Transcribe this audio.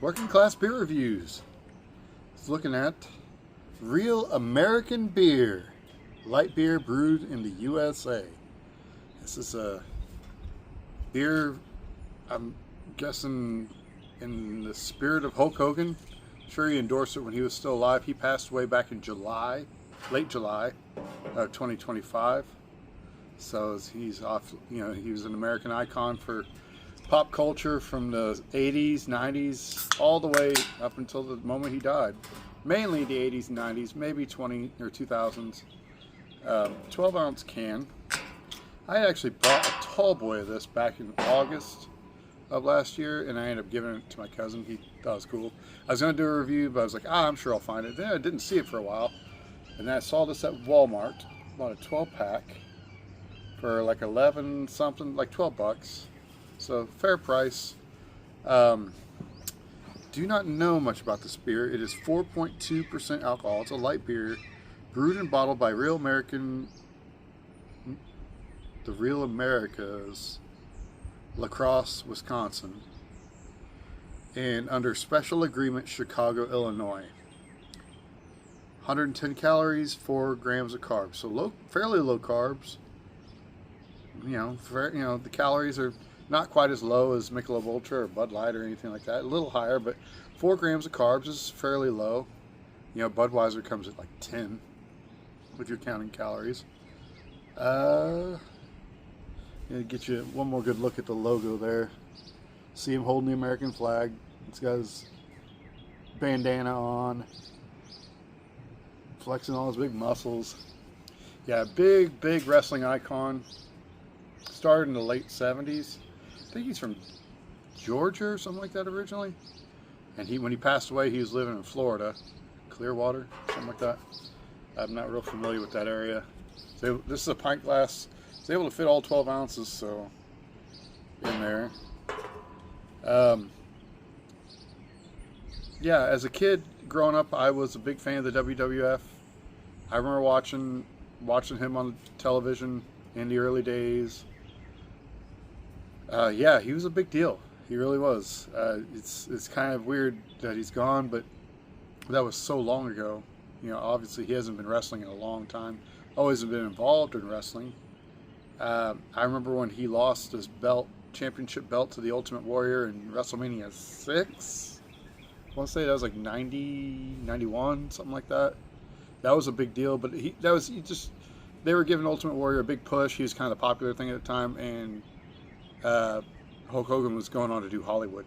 Working class beer reviews. It's looking at real American beer, light beer brewed in the USA. This is a beer, I'm guessing, in the spirit of Hulk Hogan. I'm sure he endorsed it when he was still alive. He passed away back in July, late July of 2025. So he's off, he was an American icon for pop culture from the 80s, 90s, all the way up until the moment he died. Mainly the 80s and 90s, maybe 20 or 2000s. 12-ounce can. I actually bought a tall boy of this back in August of last year, and I ended up giving it to my cousin. He thought it was cool. I was going to do a review, but I was like, I'm sure I'll find it. Then I didn't see it for a while, and then I saw this at Walmart. Bought a 12-pack for like 11 something, like 12 bucks. So fair price. Do not know much about this beer. It is 4.2% alcohol. It's a light beer, brewed and bottled by the Real Americas, La Crosse, Wisconsin, and under special agreement, Chicago, Illinois. 110 calories, 4 grams of carbs. So fairly low carbs. The calories are not quite as low as Michelob Ultra or Bud Light or anything like that. A little higher, but 4 grams of carbs is fairly low. Budweiser comes at like 10, if you're counting calories. Get you one more good look at the logo there. See him holding the American flag. He's got his bandana on, flexing all his big muscles. Yeah, big wrestling icon. Started in the late 70s. I think he's from Georgia or something like that originally. And when he passed away, he was living in Florida, Clearwater, something like that. I'm not real familiar with that area. So this is a pint glass. It's able to fit all 12 ounces, so in there. Yeah, as a kid growing up, I was a big fan of the WWF. I remember watching him on television in the early days. Yeah, he was a big deal. He really was. It's kind of weird that he's gone, but that was so long ago. Obviously he hasn't been wrestling in a long time. Always been involved in wrestling. I remember when he lost his championship belt to the Ultimate Warrior in WrestleMania 6. I want to say that was like 90, 91, something like that. That was a big deal, but they were giving Ultimate Warrior a big push. He was kind of the popular thing at the time, and Hulk Hogan was going on to do Hollywood.